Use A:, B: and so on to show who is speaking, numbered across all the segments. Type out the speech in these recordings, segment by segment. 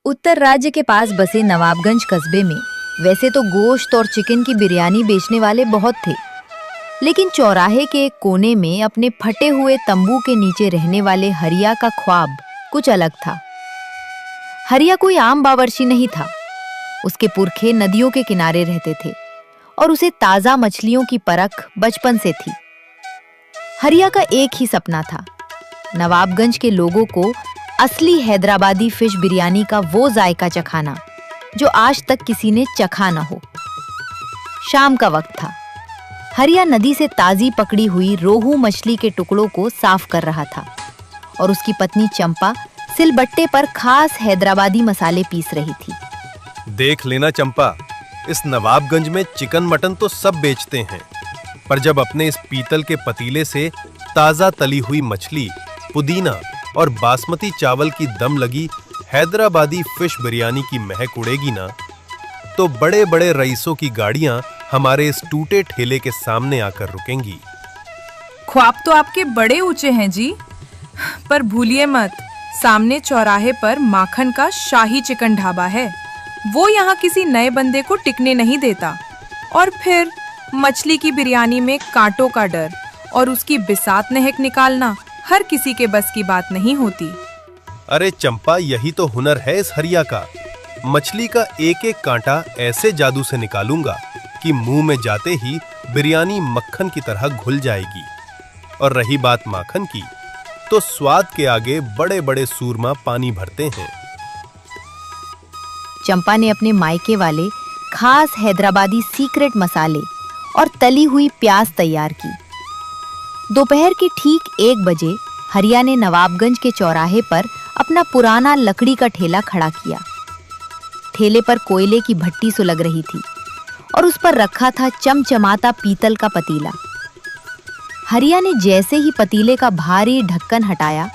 A: उत्तर राज्य के पास बसे नवाबगंज कस्बे में वैसे तो गोश्त और चिकन की बिरयानी बेचने वाले बहुत थे, लेकिन चौराहे के एक कोने में अपने फटे हुए तंबू के नीचे रहने वाले हरिया का ख्वाब कुछ अलग था। हरिया कोई आम बावर्ची नहीं था। उसके पुरखे नदियों के किनारे रहते थे और उसे ताजा मछलियों की परख बचपन से थी। हरिया का एक ही सपना था, नवाबगंज के लोगों को असली हैदराबादी फिश बिरयानी का वो जायका चखाना जो आज तक किसी ने चखा न हो। शाम का वक्त था। हरिया नदी से ताजी पकड़ी हुई रोहू मछली के टुकड़ों को साफ कर रहा था और उसकी पत्नी चंपा सिलबट्टे पर खास हैदराबादी मसाले पीस रही थी।
B: देख लेना चंपा, इस नवाबगंज में चिकन मटन तो सब बेचते हैं, पर जब अपने इस पीतल के पतीले से ताजा तली हुई मछली, पुदीना और बासमती चावल की दम लगी हैदराबादी फिश बिरयानी की महक उड़ेगी ना, तो बड़े बड़े रईसों की गाड़ियां हमारे इस टूटे ठेले के सामने आकर रुकेंगी।
C: ख्वाब तो आपके बड़े ऊंचे हैं जी, पर भूलिए मत, सामने चौराहे पर माखन का शाही चिकन ढाबा है। वो यहाँ किसी नए बंदे को टिकने नहीं देता। और फिर मछली की बिरयानी में कांटों का डर और उसकी बिसात नहक निकालना हर किसी के बस की बात नहीं होती।
B: अरे चंपा, यही तो हुनर है इस हरिया का। मछली का एक एक कांटा ऐसे जादू से निकालूंगा कि मुंह में जाते ही बिरयानी मक्खन की तरह घुल जाएगी। और रही बात माखन की, तो स्वाद के आगे बड़े बड़े सूरमा पानी भरते हैं।
A: चंपा ने अपने मायके वाले खास हैदराबादी सीक्रेट मसाले और तली हुई प्याज तैयार की। दोपहर के ठीक 1 बजे हरिया ने नवाबगंज के चौराहे पर अपना पुराना लकड़ी का ठेला खड़ा किया। ठेले पर कोयले की भट्टी सुलग रही थी और उस पर रखा था चमचमाता पीतल का पतीला। हरिया ने जैसे ही पतीले का भारी ढक्कन हटाया,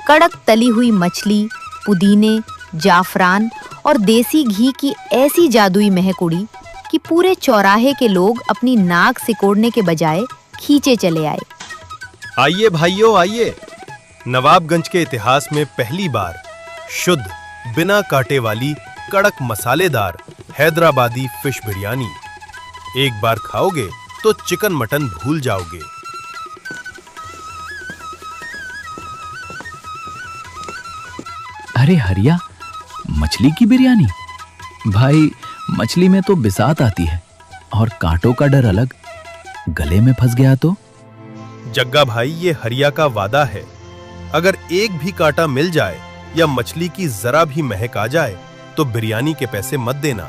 A: कड़क तली हुई मछली, पुदीने, जाफरान और देसी घी की ऐसी जादुई महक उड़ी कि पूरे चौराहे के लोग अपनी नाक सिकोड़ने के बजाय खींचे चले आए।
B: आइए भाइयों, आइए। नवाबगंज के इतिहास में पहली बार शुद्ध, बिना कांटे वाली, कड़क मसालेदार हैदराबादी फिश बिरयानी। एक बार खाओगे तो चिकन मटन भूल जाओगे।
D: अरे हरिया, मछली की बिरयानी? भाई, मछली में तो बिसात आती है और कांटों का डर अलग। गले में फंस गया तो?
B: जग्गा भाई, ये हरिया का वादा है, अगर एक भी कांटा मिल जाए या मछली की जरा भी महक आ जाए तो बिरयानी के पैसे मत देना।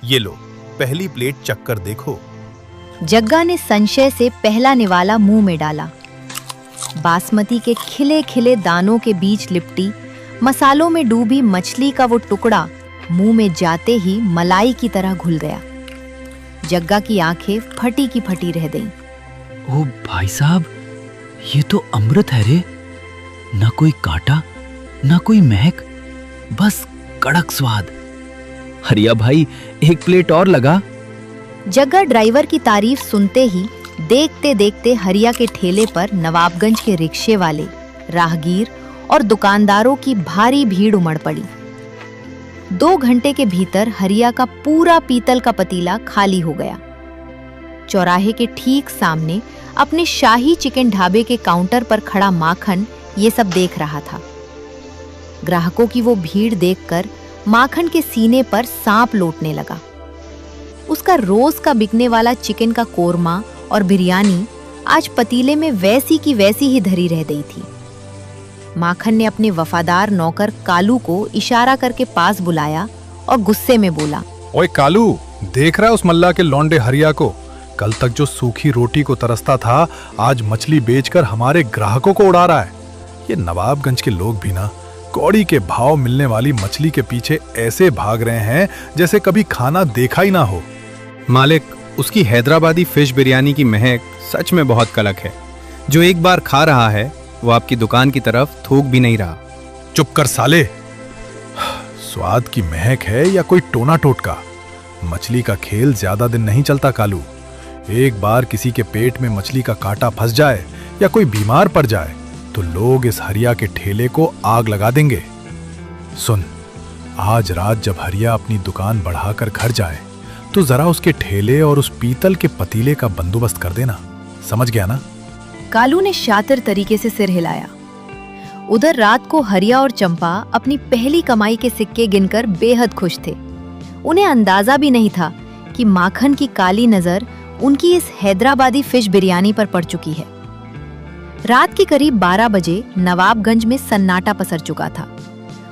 B: ये लो, पहली प्लेट चक्कर देखो।
A: जग्गा ने संशय से पहला निवाला मुंह में डाला। बासमती के खिले खिले दानों के बीच लिपटी मसालों में डूबी मछली का वो टुकड़ा मुंह में जाते ही मलाई की तरह घुल गया। जग्गा की आंखें फटी की फटी रह गईं।
D: ओ भाई साहब, ये तो अमृत है रे। ना कोई कांटा, ना कोई महक, बस कड़क स्वाद। हरिया भाई, एक प्लेट और लगा।
A: जग्गा ड्राइवर की तारीफ सुनते ही देखते देखते हरिया के ठेले पर नवाबगंज के रिक्शे वाले, राहगीर और दुकानदारों की भारी भीड़ उमड़ पड़ी। 2 घंटे के भीतर हरिया का पूरा पीतल का पतीला खाली हो गया। चौराहे के ठीक सामने अपने शाही चिकन ढाबे के काउंटर पर खड़ा माखन ये सब देख रहा था। ग्राहकों की वो भीड़ देखकर माखन के सीने पर सांप लौटने लगा। उसका रोज का बिकने वाला चिकन का कोरमा और बिरयानी आज पतीले में वैसी की वैसी ही धरी रह गई थी। माखन ने अपने वफादार नौकर कालू को इशारा करके पास बुलाया और गुस्से में बोला,
E: ओए कालू, देख रहा है उस मल्ला के लौंडे हरिया को? कल तक जो सूखी रोटी को तरसता था, आज मछली बेचकर हमारे ग्राहकों को उड़ा रहा है। ये नवाबगंज के लोग भी ना कौड़ी के भाव मिलने वाली मछली के पीछे ऐसे भाग रहे हैं जैसे कभी खाना देखा ही ना हो।
F: मालिक, उसकी हैदराबादी फिश बिरयानी की महक सच में बहुत कड़क है। जो एक बार खा रहा है वो आपकी दुकान की तरफ थूक भी नहीं रहा।
E: चुप कर साले। स्वाद की महक है या कोई टोना टोटका? मछली का खेल ज्यादा दिन नहीं चलता कालू। एक बार किसी के पेट में मछली का कांटा फंस जाए या कोई बीमार पड़ जाए तो लोग इस हरिया के ठेले को आग लगा देंगे। सुन, आज रात जब हरिया अपनी दुकान बढ़ाकर घर जाए तो जरा उसके ठेले और उस पीतल के पतीले का बंदोबस्त कर देना। समझ गया ना?
A: कालू ने शातिर तरीके से सिर हिलाया। उधर रात को हरिया और चंपा अपनी पहली कमाई के सिक्के गिनकर बेहद खुश थे। उन्हें अंदाजा भी नहीं था कि माखन की काली नजर उनकी इस हैदराबादी फिश बिरयानी पर पड़ चुकी है। रात के करीब 12 बजे नवाबगंज में सन्नाटा पसर चुका था।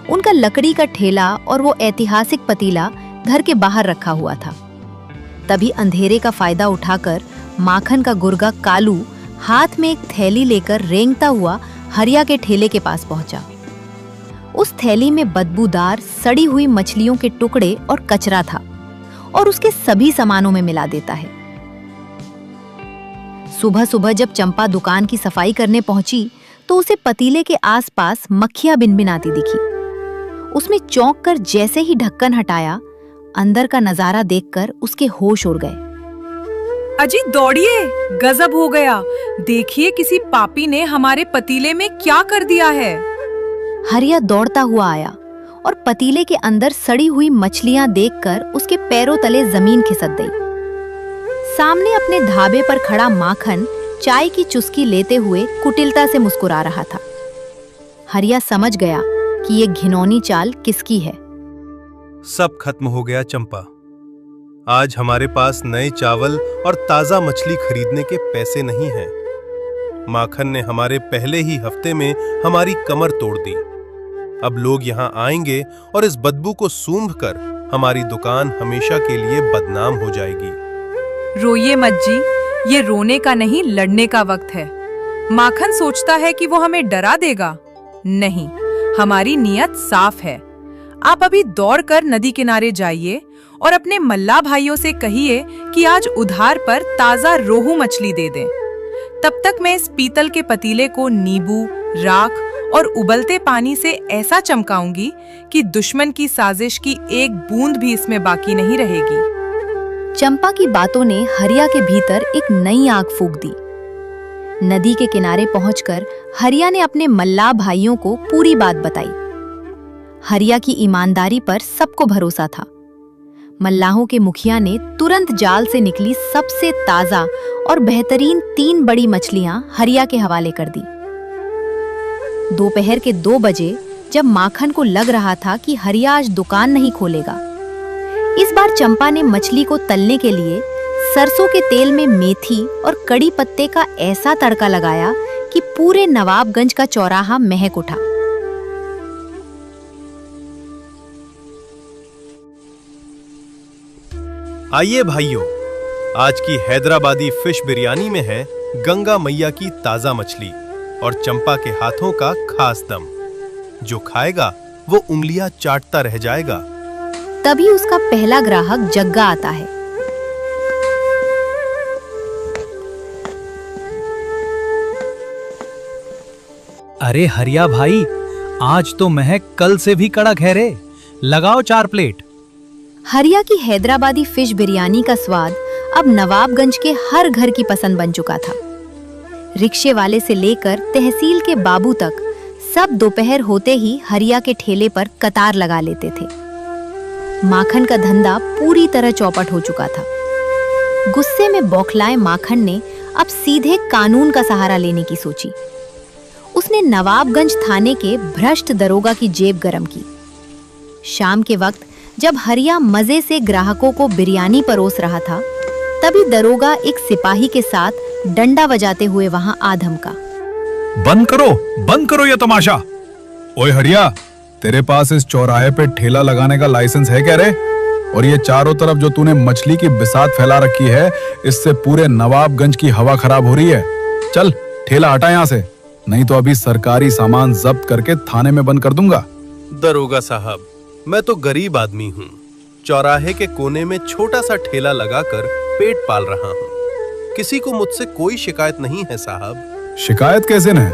A: उनका लकड़ी का ठेला और वो ऐतिहासिक पतीला घर के बाहर रखा हुआ था। तभी अंधेरे का फायदा उठाकर माखन का गुर्गा कालू हाथ में एक थैली लेकर रेंगता हुआ हरिया के ठेले के पास पहुंचा। उस थैली में बदबूदार सड़ी हुई मछलियों के टुकड़े और कचरा था और उसके सभी सामानों में मिला देता है। सुबह सुबह जब चंपा दुकान की सफाई करने पहुंची तो उसे पतीले के आसपास मक्खियां भिनभिनाती दिखी। उसमें चौंक कर जैसे ही ढक्कन हटाया, अंदर का नजारा देखकर उसके होश उड़ गए।
C: अजी दौड़िए, गजब हो गया। देखिए किसी पापी ने हमारे पतीले में क्या कर दिया है।
A: हरिया दौड़ता हुआ आया और पतीले के अंदर सड़ी हुई मछलियां देखकर उसके पैरों तले जमीन खिसक गई। सामने अपने ढाबे पर खड़ा माखन चाय की चुस्की लेते हुए कुटिलता से मुस्कुरा रहा था। हरिया समझ गया कि ये घिनौनी चाल किसकी है।
B: सब खत्म हो गया चंपा। आज हमारे पास नए चावल और ताजा मछली खरीदने के पैसे नहीं हैं। माखन ने हमारे पहले ही हफ्ते में हमारी कमर तोड़ दी। अब लोग यहाँ आएंगे और इस बदबू को सूंघकर हमारी दुकान हमेशा के लिए बदनाम हो जाएगी।
C: रोइए मत जी, ये रोने का नहीं लड़ने का वक्त है। माखन सोचता है कि वो हमें डरा देगा। नहीं, हमारी नियत साफ है। आप अभी दौड़कर नदी किनारे जाइए और अपने मल्ला भाइयों से कहिए कि आज उधार पर ताजा रोहू मछली दे दें। तब तक मैं इस पीतल के पतीले को नींबू, राख और उबलते पानी से ऐसा चमकाऊंगी कि दुश्मन की साजिश की एक बूंद भी इसमें बाकी नहीं रहेगी।
A: चंपा की बातों ने हरिया के भीतर एक नई आग फूंक दी। नदी के किनारे पहुंचकर हरिया ने अपने मल्लाह भाइयों को पूरी बात बताई। हरिया की ईमानदारी पर सबको भरोसा था। मल्लाहों के मुखिया ने तुरंत जाल से निकली सबसे ताजा और बेहतरीन 3 बड़ी मछलियां हरिया के हवाले कर दी। दोपहर के 2 बजे जब माखन को लग रहा था कि हरिया आज दुकान नहीं खोलेगा, इस बार चंपा ने मछली को तलने के लिए सरसों के तेल में मेथी और कड़ी पत्ते का ऐसा तड़का लगाया कि पूरे नवाबगंज का चौराहा महक उठा।
B: आइए भाइयों, आज की हैदराबादी फिश बिरयानी में है गंगा मैया की ताजा मछली और चंपा के हाथों का खास दम। जो खाएगा वो उंगलियां चाटता रह जाएगा।
A: तभी उसका पहला ग्राहक जग्गा आता है।
D: अरे हरिया भाई, आज तो महक कल से भी कड़क है रे। लगाओ 4 प्लेट।
A: हरिया की हैदराबादी फिश बिरयानी का स्वाद अब नवाबगंज के हर घर की पसंद बन चुका था। रिक्शे वाले से लेकर तहसील के बाबू तक सब दोपहर होते ही हरिया के ठेले पर कतार लगा लेते थे। माखन का धंधा पूरी तरह चौपट हो चुका था। गुस्से में बौखलाए माखन ने अब सीधे कानून का सहारा लेने की सोची। उसने नवाबगंज थाने के भ्रष्ट दरोगा की जेब गरम की। शाम के वक्त जब हरिया मजे से ग्राहकों को बिरयानी परोस रहा था, तभी दरोगा एक सिपाही के साथ डंडा बजाते हुए वहां आ धमका।
E: बंद करो ये तमाशा। ओए हरिया, तेरे पास इस चौराहे पे ठेला लगाने का लाइसेंस है क्या रे? और ये चारों तरफ जो तूने मछली की बिसात फैला रखी है, इससे पूरे नवाबगंज की हवा खराब हो रही है। चल ठेला हटा यहाँ से, नहीं तो अभी सरकारी सामान जब्त करके थाने में बंद कर दूंगा।
B: दरोगा साहब, मैं तो गरीब आदमी हूँ। चौराहे के कोने में छोटा सा ठेला लगाकर पेट पाल रहा हूँ। किसी को मुझसे कोई शिकायत नहीं है साहब।
E: शिकायत कैसे न?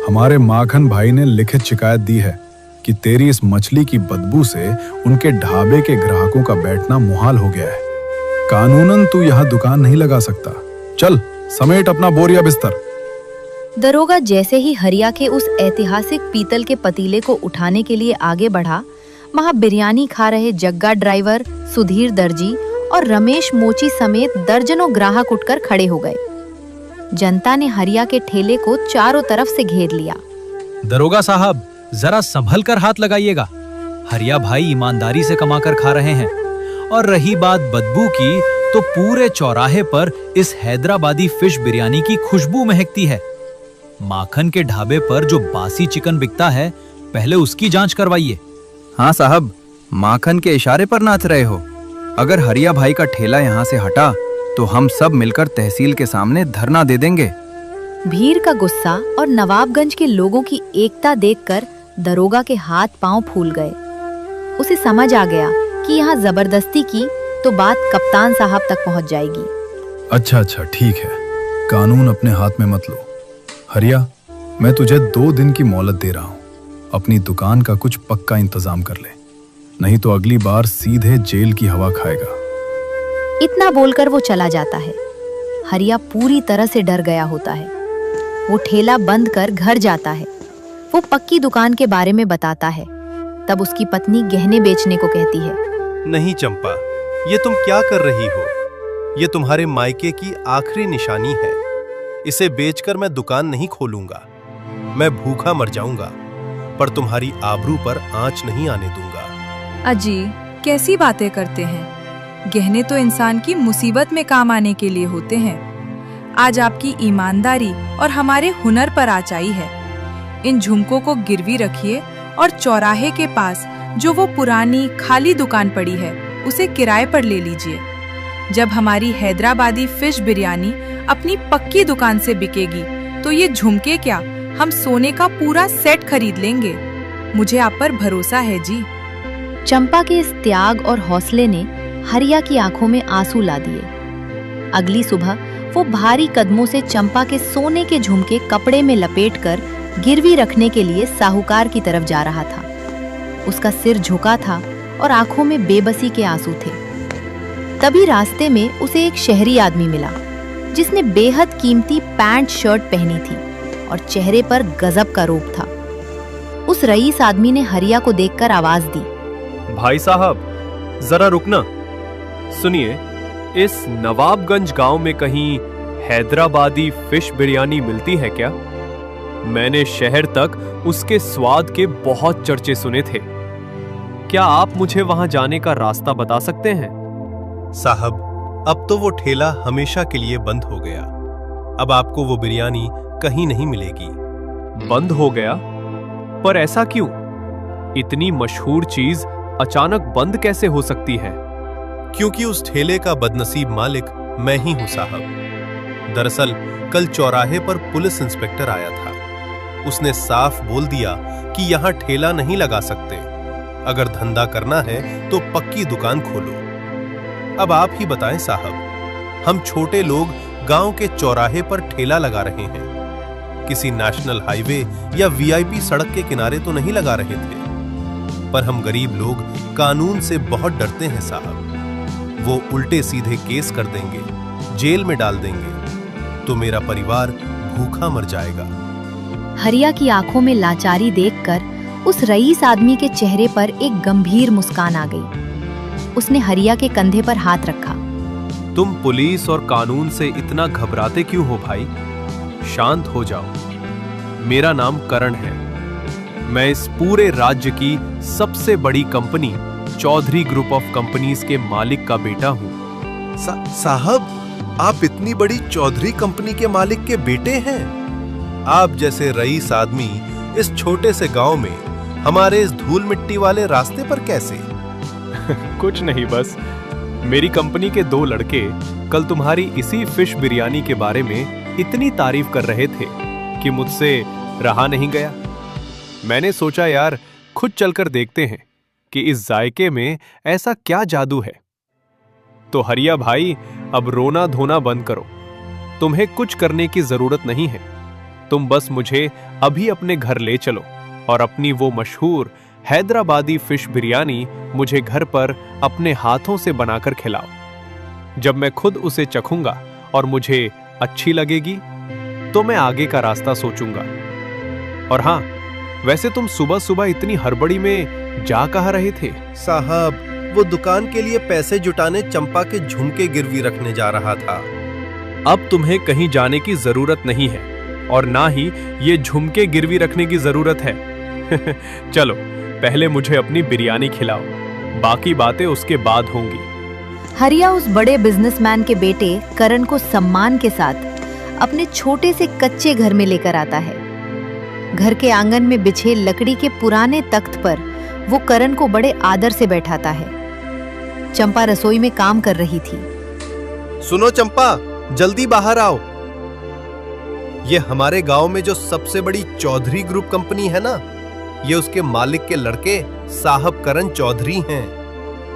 E: हमारे माखन भाई ने लिखित शिकायत दी है कि तेरी इस मछली की बदबू से उनके ढाबे के ग्राहकों का बैठना मुहाल हो गया है। कानूनन तू यहाँ दुकान नहीं लगा सकता। चल समेट अपना बोरिया बिस्तर।
A: दरोगा जैसे ही हरिया के उस ऐतिहासिक पीतल के पतीले को उठाने के लिए आगे बढ़ा, वहां बिरयानी खा रहे जग्गा ड्राइवर, सुधीर दर्जी और रमेश मोची समेत दर्जनों ग्राहक उठकर खड़े हो गए। जनता ने हरिया के ठेले को चारों तरफ से घेर लिया।
D: दरोगा साहब, जरा संभल कर हाथ लगाइएगा। हरिया भाई ईमानदारी से कमाकर खा रहे हैं। और रही बात बदबू की, तो पूरे चौराहे पर इस हैदराबादी फिश बिरयानी की खुशबू महकती है। माखन के ढाबे पर जो बासी चिकन बिकता है, पहले उसकी जांच करवाइए।
F: हाँ साहब, माखन के इशारे पर नाच रहे हो। अगर हरिया भाई का ठेला यहाँ से हटा तो हम सब मिलकर तहसील के सामने धरना दे देंगे।
A: भीड़ का गुस्सा और नवाबगंज के लोगों की एकता देखकर दरोगा के हाथ पांव फूल गए। उसे समझ आ गया कि यहाँ जबरदस्ती की तो बात कप्तान साहब तक पहुँच जाएगी।
E: अच्छा ठीक है, कानून अपने हाथ में मत लो। हरिया, मैं तुझे 2 दिन की मोहलत दे रहा हूँ। अपनी दुकान का कुछ पक्का इंतजाम कर ले, नहीं तो अगली बार सीधे जेल की हवा खाएगा।
A: इतना बोलकर वो चला जाता है। हरिया पूरी तरह से डर गया होता है। वो ठेला बंद कर घर जाता है। वो पक्की दुकान के बारे में बताता है। तब उसकी पत्नी गहने बेचने को कहती है।
B: नहीं चंपा, ये तुम क्या कर रही हो? ये तुम्हारे मायके की आखिरी निशानी है। इसे बेचकर मैं दुकान नहीं खोलूंगा। मैं भूखा मर जाऊंगा, पर तुम्हारी आबरू पर आंच नहीं आने दूंगा।
C: अजी, कैसी बातें करते हैं? गहने तो इंसान की मुसीबत में काम आने के लिए होते हैं। आज आपकी ईमानदारी और हमारे हुनर पर आँच आई है। इन झुमकों को गिरवी रखिए और चौराहे के पास जो वो पुरानी खाली दुकान पड़ी है, उसे किराए पर ले लीजिए। जब हमारी हैदराबादी फिश बिरयानी अपनी पक्की दुकान से बिकेगी, तो ये झुमके क्या, हम सोने का पूरा सेट खरीद लेंगे। मुझे आप पर भरोसा है जी।
A: चंपा के इस त्याग और हौसले ने हरिया की आंखों में आंसू ला दिए। अगली सुबह वो भारी कदमों से चंपा के सोने के झुमके कपड़े में लपेटकर गिरवी रखने के लिए साहूकार की तरफ जा रहा था। उसका सिर झुका था और आंखों में बेबसी के आंसू थे। तभी रास्ते में उसे एक शहरी आदमी मिला, जिसने बेहद कीमती पैंट शर्ट पहनी थी और चेहरे पर गजब का रूप था। उस रईस आदमी ने हरिया को देखकर आवाज दी।
G: भाई साहब, जरा रुकना। सुनिए, इस नवाबगंज गांव में कहीं हैदराबादी फिश बिरयानी मिलती है क्या? मैंने शहर तक उसके स्वाद के बहुत चर्चे सुने थे। क्या आप मुझे वहां जाने का रास्ता बता सकते हैं?
B: साहब, अब तो वो ठेला हमेशा के लिए बंद हो गया। अब आपको वो बिरयानी कहीं नहीं मिलेगी।
G: बंद हो गया? पर ऐसा क्यों? इतनी मशहूर चीज अचानक बंद कैसे हो सकती है?
B: क्योंकि उस ठेले का बदनसीब मालिक मैं ही हूं साहब। दरअसल कल चौराहे पर पुलिस इंस्पेक्टर आया था। उसने साफ बोल दिया कि यहां ठेला नहीं लगा सकते। अगर धंधा करना है तो पक्की दुकान खोलो। अब आप ही बताएं साहब, हम छोटे लोग गांव के चौराहे पर ठेला लगा रहे हैं। किसी नेशनल हाईवे या वीआईपी सड़क के किनारे तो नहीं लगा रहे थे। पर हम गरीब लोग कानून से बहुत डरते हैं साहब। वो उल्टे सीधे केस कर देंगे, जेल में डाल देंगे, तो मेरा परिवार भूखा मर जाएगा।
A: हरिया की आंखों में लाचारी देखकर उस रईस आदमी के चेहरे पर एक गंभीर मुस्कान आ गई। उसने हरिया के कंधे पर हाथ रखा।
G: तुम पुलिस और कानून से इतना घबराते क्यों हो भाई? शांत हो जाओ। मेरा नाम करण है। मैं इस पूरे राज्य की सबसे बड़ी company Chaudhary group of companies के मालिक का बेटा हूं।
B: साहब, आप इतनी बड़ी चौधरी कंपनी के मालिक के बेटे हैं? आप जैसे रईस आदमी इस छोटे से गांव में हमारे इस धूल मिट्टी वाले रास्ते पर कैसे?
G: कुछ नहीं, बस मेरी कंपनी के 2 लड़के कल तुम्हारी इसी फिश बिरयानी के बारे में इतनी तारीफ कर रहे थे कि मुझसे रहा नहीं गया। मैंने सोचा यार, खुद चलकर देखते हैं कि इस जायके में ऐसा क्या जादू है। तो हरिया भाई, अब रोना धोना बंद करो। तुम्हें कुछ करने की जरूरत नहीं है। तुम बस मुझे अभी अपने घर ले चलो और अपनी वो मशहूर हैदराबादी फिश बिरयानी मुझे घर पर अपने हाथों से बनाकर खिलाओ। जब मैं खुद उसे चखूंगा और मुझे अच्छी लगेगी, तो मैं आगे का रास्ता सोचूंगा। और हाँ, वैसे तुम सुबह सुबह इतनी हड़बड़ी में जा कहाँ रहे थे?
B: साहब, वो दुकान के लिए पैसे जुटाने चंपा के झुमके गिरवी रखने जा रहा था।
G: अब तुम्हें कहीं जाने की जरूरत नहीं है और ना ही ये झुमके गिरवी रखने की जरूरत है। चलो पहले मुझे अपनी बिरयानी खिलाओ, बाकी बातें उसके बाद होंगी।
A: हरिया उस बड़े बिजनेसमैन के बेटे करण को सम्मान के साथ अपने छोटे से कच्चे घर में लेकर आता है। घर के आंगन में बिछे लकड़ी के पुराने तख्त पर वो करण को बड़े आदर से बैठाता है। चंपा रसोई में काम कर रही थी।
B: सुनो चंपा, जल्दी बाहर आओ। ये हमारे गांव में जो सबसे बड़ी चौधरी ग्रुप कंपनी है ना, ये उसके मालिक के लड़के साहब करण चौधरी हैं।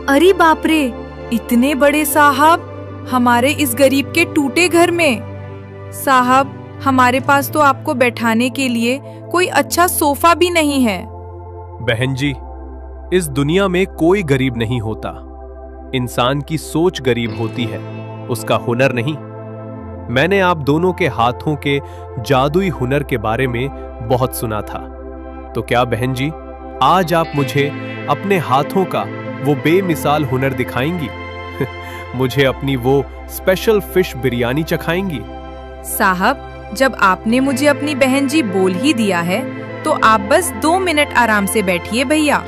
C: अरे बाप रे, इतने बड़े साहब हमारे इस गरीब के टूटे घर में। साहब, हमारे पास तो आपको बैठाने के लिए कोई अच्छा सोफा भी नहीं है।
G: बहन जी, इस दुनिया में कोई गरीब नहीं होता। इंसान की सोच गरीब होती है, उसका हुनर नहीं। मैंने आप दोनों के हाथों के जादुई हुनर के बारे में बहुत सुना था। तो क्या बहन जी, आज आप मुझे अपने हाथों का वो बेमिसाल हुनर दिखाएंगी? मुझे अपनी वो स्पेशल फिश बिरयानी चखाएंगी?
C: साहब, जब आपने मुझे अपनी बहन जी बोल ही दिया है तो आप बस 2 मिनट आराम से बैठिए भैया।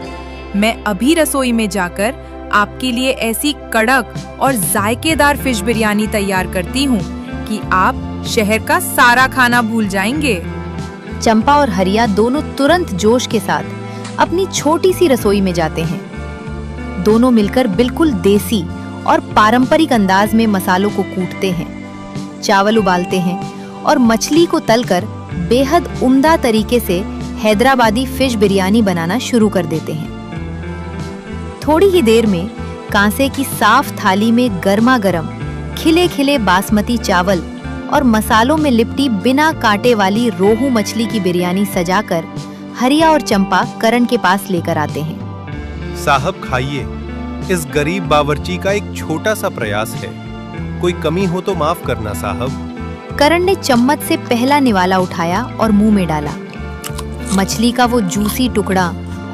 C: मैं अभी रसोई में जाकर आपके लिए ऐसी कड़क और जायकेदार फिश बिरयानी तैयार करती हूँ कि आप शहर का सारा खाना भूल जाएंगे।
A: चंपा और हरिया दोनों तुरंत जोश के साथ अपनी छोटी सी रसोई में जाते हैं। दोनों मिलकर बिल्कुल देसी और पारंपरिक अंदाज में मसालों को कूटते हैं, चावल उबालते हैं और मछली को तलकर बेहद उम्दा तरीके से हैदराबादी फिश बिरयानी बनाना शुरू कर देते हैं। थोड़ी ही देर में कांसे की साफ थाली में गर्मा गर्म खिले खिले बासमती चावल और मसालों में लिपटी बिना कांटे वाली रोहू मछली की बिरयानी सजाकर हरिया और चंपा करण के पास लेकर आते हैं।
B: साहब खाइए, इस गरीब बावर्ची का एक छोटा सा प्रयास है, कोई कमी हो तो माफ करना साहब।
A: करण ने चम्मच से पहला निवाला उठाया और मुंह में डाला। मछली का वो जूसी टुकड़ा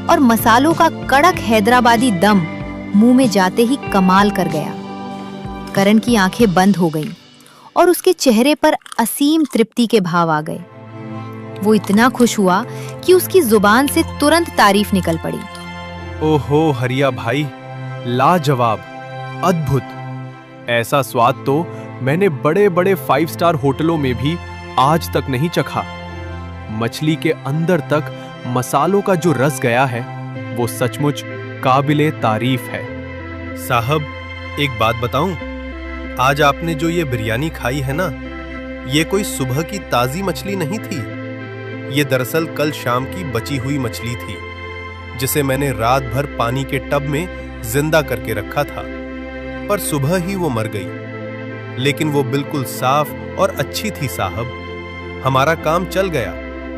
A: और मसालों का कड़क हैदराबादी दम मुंह में जाते ही कमाल कर गया। करण की आंखें बंद हो गईं और उसके चेहरे पर असीम तृप्ति के भाव आ गए। वो इतना खुश हुआ कि उसकी जुबान से तुरंत तारीफ निकल पड़ी।
G: ओहो हरिया भाई, लाजवाब, अद्भुत। ऐसा स्वाद तो मैंने बड़े बड़े 5 स्टार होटलों में भी आज तक नहीं चखा। मछली के अंदर तक मसालों का जो रस गया है वो सचमुच काबिले तारीफ है।
B: साहब, एक बात बताऊं, आज आपने जो ये बिरयानी खाई है ना, ये कोई सुबह की ताजी मछली नहीं थी। ये दरअसल कल शाम की बची हुई मछली थी, जिसे मैंने रात भर पानी के टब में जिंदा करके रखा था, पर सुबह ही वो मर गई। लेकिन वो बिल्कुल साफ और अच्छी थी साहब। हमारा काम चल गया,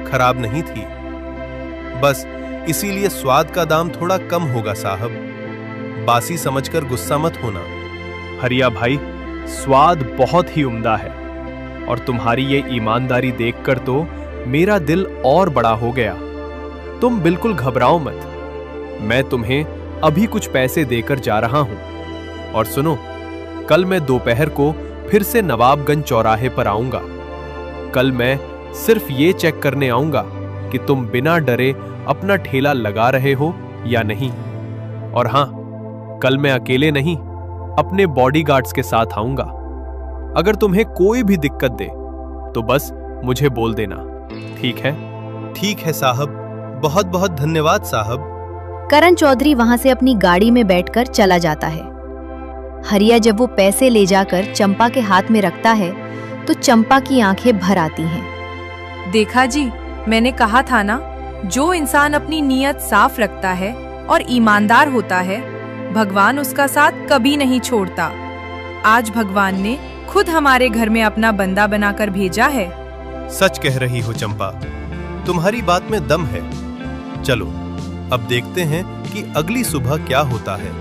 B: खराब नहीं थी। बस इसीलिए स्वाद का दाम थोड़ा कम होगा साहब। बासी समझकर गुस्सा मत होना।
G: हरिया भाई, स्वाद बहुत ही उम्दा है और तुम्हारी ये ईमानदारी देखकर तो मेरा दिल और बड़ा हो गया। तुम बिल्कुल घबराओ मत, मैं तुम्हें अभी कुछ पैसे देकर जा रहा हूं। और सुनो, कल मैं दोपहर को फिर से नवाबगंज चौराहे पर आऊंगा। कल मैं सिर्फ ये चेक करने आऊंगा कि तुम बिना डरे अपना ठेला लगा रहे हो या नहीं। और हां, कल मैं अकेले नहीं, अपने बॉडीगार्ड्स के साथ आऊंगा। अगर तुम्हें कोई भी दिक्कत दे तो बस मुझे बोल देना, ठीक है?
B: ठीक है साहब, बहुत बहुत धन्यवाद साहब।
A: करण चौधरी वहां से अपनी गाड़ी में बैठकर चला जाता है। हरिया जब वो पैसे ले जाकर चंपा के हाथ में रखता है तो चंपा की आंखें भर आती हैं।
C: देखा जी, मैंने कहा था ना, जो इंसान अपनी नीयत साफ रखता है और ईमानदार होता है, भगवान उसका साथ कभी नहीं छोड़ता। आज भगवान ने खुद हमारे घर में अपना बंदा बनाकर भेजा है।
B: सच कह रही हो चंपा, तुम्हारी बात में दम है। चलो अब देखते हैं कि अगली सुबह क्या होता है।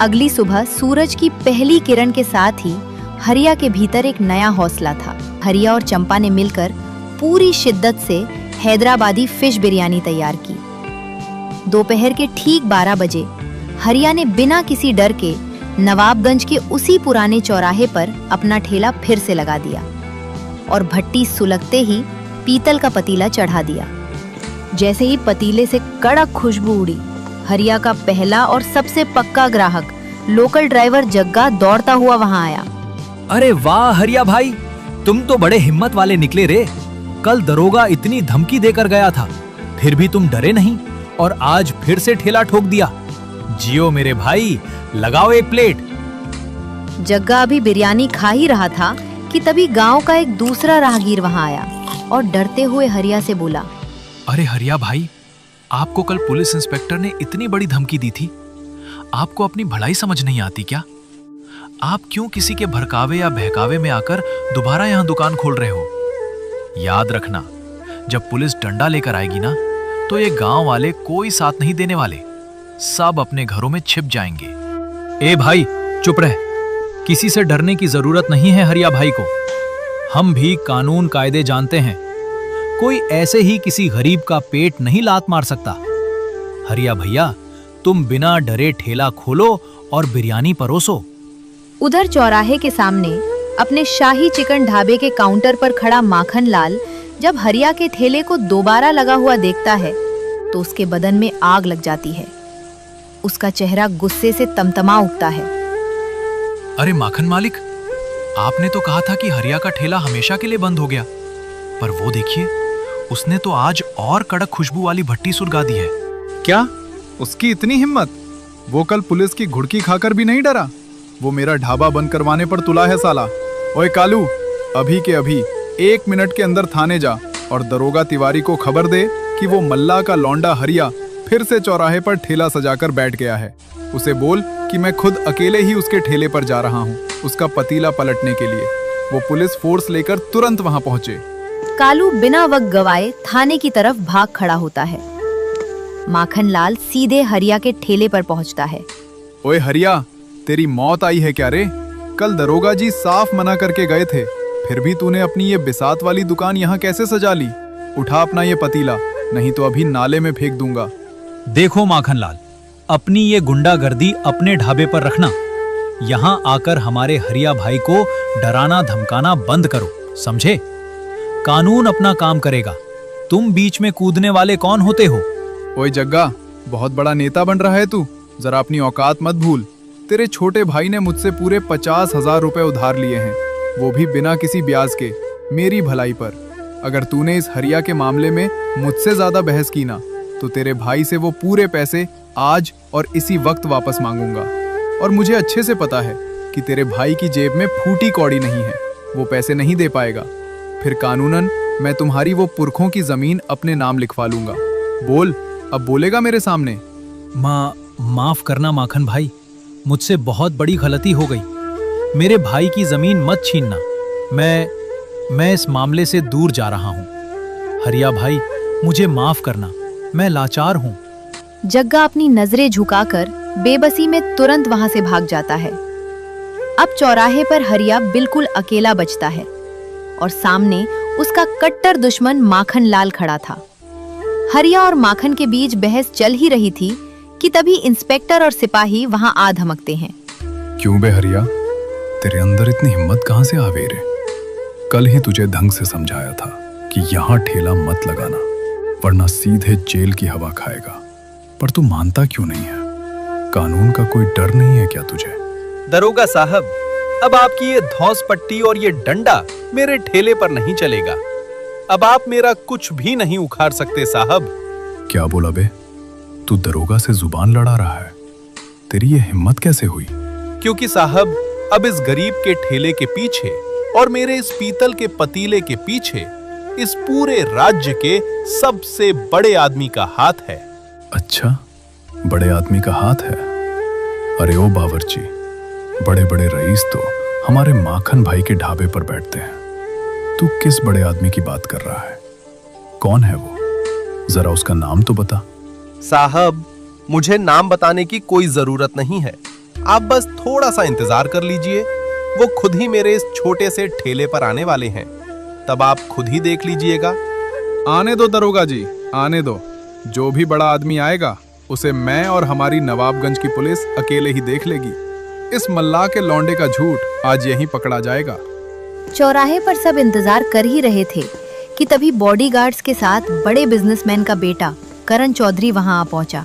A: अगली सुबह सूरज की पहली किरण के साथ ही हरिया के भीतर एक नया हौसला था। हरिया और चंपा ने मिलकर पूरी शिद्दत से हैदराबादी फिश बिरयानी तैयार की। दोपहर के ठीक 12 बजे हरिया ने बिना किसी डर के नवाबगंज के उसी पुराने चौराहे पर अपना ठेला फिर से लगा दिया और भट्टी सुलगते ही पीतल का पतीला चढ़ा दिया। जैसे ही पतीले से कड़क खुशबू उड़ी, हरिया का पहला और सबसे पक्का ग्राहक लोकल ड्राइवर जग्गा दौड़ता हुआ वहां आया।
D: अरे वाह हरिया भाई, तुम तो बड़े हिम्मत वाले निकले रे। कल दरोगा इतनी धमकी देकर गया था, फिर भी तुम डरे नहीं और आज फिर से ठेला ठोक दिया। जियो मेरे भाई, लगाओ एक प्लेट।
A: जग्गा अभी बिरयानी खा ही रहा था कि तभी गांव का एक दूसरा राहगीर वहां आया और डरते हुए हरिया से बोला,
E: अरे हरिया भाई, आपको कल पुलिस इंस्पेक्टर ने इतनी बड़ी धमकी दी थी। आपको अपनी भलाई समझ नहीं आती क्या? आप क्यों किसी के भड़कावे या बहकावे में आकर दोबारा यहां दुकान खोल रहे हो? याद रखना, जब पुलिस डंडा लेकर आएगी ना, तो ये गांव वाले कोई साथ नहीं देने वाले, सब अपने घरों में छिप जाएंगे।
D: ए भाई चुप रह, किसी से डरने की जरूरत नहीं है हरिया भाई को। हम भी कानून कायदे जानते हैं, कोई ऐसे ही किसी गरीब का पेट नहीं लात मार सकता। हरिया भैया, तुम बिना डरे ठेला खोलो और बिरयानी परोसो।
A: उधर चौराहे के सामने अपने शाही चिकन ढाबे के काउंटर पर खड़ा माखन लाल जब हरिया के ठेले को दोबारा लगा हुआ देखता है तो उसके बदन में आग लग जाती है। उसका चेहरा गुस्से से तमतमा उठता है।
E: अरे माखन मालिक, आपने तो कहा था कि हरिया का ठेला हमेशा के लिए बंद हो गया, पर वो देखिए, उसने तो आज और कड़क खुशबू वाली भट्टी सुलगा दी है।
F: क्या उसकी इतनी हिम्मत? वो कल पुलिस की घुड़की खाकर भी नहीं डरा। वो मेरा ढाबा बंद करवाने पर तुला है साला। ओए कालू, अभी के अभी 1 मिनट के अंदर थाने जा और दरोगा तिवारी को खबर दे कि वो मल्ला का लौंडा हरिया फिर से चौराहे पर ठेला सजाकर बैठ गया है। उसे बोल कि मैं खुद अकेले ही उसके ठेले पर जा रहा हूँ उसका पतीला पलटने के लिए। वो पुलिस फोर्स लेकर तुरंत वहां पहुंचे।
A: कालू बिना वक्त गवाए थाने की तरफ भाग खड़ा होता है। माखनलाल सीधे हरिया के ठेले पर पहुंचता है।
F: ओए हरिया, तेरी मौत आई है क्या रे? कल दरोगा जी साफ मना करके गए थे, फिर भी तूने अपनी ये बिसात वाली दुकान यहाँ कैसे सजा ली? उठा अपना ये पतीला, नहीं तो अभी नाले में फेंक दूंगा।
D: देखो माखनलाल, अपनी ये गुंडागर्दी अपने ढाबे पर रखना। यहाँ आकर हमारे हरिया भाई को डराना धमकाना बंद करो, समझे? कानून अपना काम करेगा, तुम बीच में कूदने वाले कौन होते हो?
F: ओए जग्गा, बहुत बड़ा नेता बन रहा है तू, जरा अपनी औकात मत भूल। तेरे छोटे भाई ने मुझसे पूरे 50,000 रुपए उधार लिए हैं, वो भी बिना किसी ब्याज के, मेरी भलाई पर। अगर तूने इस हरिया के मामले में मुझसे ज्यादा बहस की ना, तो तेरे भाई से वो पूरे पैसे आज और इसी वक्त वापस मांगूंगा। और मुझे अच्छे से पता है कि तेरे भाई की जेब में फूटी कौड़ी नहीं है, वो पैसे नहीं दे पाएगा। फिर कानूनन मैं तुम्हारी वो पुरखों की जमीन अपने नाम लिखवा लूंगा। बोल, अब बोलेगा मेरे सामने?
D: माफ करना माखन भाई, मुझसे बहुत बड़ी गलती हो गई। मेरे भाई की जमीन मत छीनना। मैं इस मामले से दूर जा रहा हूँ। हरिया भाई, मुझे माफ करना, मैं लाचार हूँ।
A: जग्गा अपनी नजरें झुकाकर बेबसी में तुरंत वहां से भाग जाता है। अब चौराहे पर हरिया बिल्कुल अकेला बचता है और सामने उसका कट्टर दुश्मन माखन लाल खड़ा था। हरिया और माखन के बीच बहस चल ही रही थी कि तभी इंस्पेक्टर और सिपाही वहां आ धमकते हैं।
E: क्यों बे हरिया, तेरे अंदर इतनी हिम्मत कहां से आ गई रे? कल ही तुझे ढंग से समझाया था कि यहाँ ठेला मत लगाना, वरना सीधे जेल की हवा खाएगा, पर तू मानता क्यों नहीं है? कानून का कोई डर नहीं है क्या तुझे?
B: दरोगा साहब, अब आपकी ये धौंस पट्टी और ये डंडा मेरे ठेले पर नहीं चलेगा। अब आप मेरा कुछ भी नहीं उखाड़ सकते साहब।
E: क्या बोला बे? तू दरोगा से जुबान लड़ा रहा है? तेरी ये हिम्मत कैसे हुई?
B: क्योंकि साहब, अब इस गरीब के ठेले के पीछे और मेरे इस पीतल के पतीले के पीछे इस पूरे राज्य के सबसे बड़े आदमी का हाथ है।
E: अच्छा, बड़े आदमी का हाथ है? अरे ओ बावर्ची, बड़े बड़े रईस तो हमारे माखन भाई के ढाबे पर बैठते हैं। तू किस बड़े आदमी की बात कर रहा है? कौन है वो? जरा उसका नाम तो बता।
B: साहब, मुझे नाम बताने की कोई जरूरत नहीं है, आप बस थोड़ा सा इंतजार कर लीजिए। वो खुद ही मेरे इस छोटे से ठेले पर आने वाले हैं, तब आप खुद ही देख लीजिएगा।
F: आने दो दरोगा जी, आने दो। जो भी बड़ा आदमी आएगा उसे मैं और हमारी नवाबगंज की पुलिस अकेले ही देख लेगी। इस मल्लाह के लौंडे का झूठ आज यहीं पकड़ा जाएगा।
A: चौराहे पर सब इंतजार कर ही रहे थे कि तभी बॉडीगार्ड्स के साथ बड़े बिजनेसमैन का बेटा करण चौधरी वहां आ पहुंचा।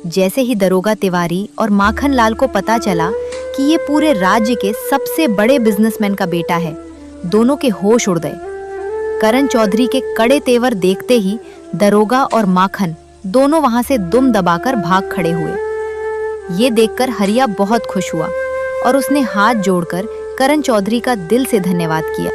A: जैसे ही दरोगा तिवारी और माखन लाल को पता चला कि ये पूरे राज्य के सबसे बड़े बिजनेसमैन का बेटा है, दोनों के होश उड़ गए। करण चौधरी के कड़े तेवर देखते ही दरोगा और माखन दोनों वहां से दुम दबाकर भाग खड़े हुए। ये देखकर हरिया बहुत खुश हुआ और उसने हाथ जोड़कर करण चौधरी का दिल से धन्यवाद किया।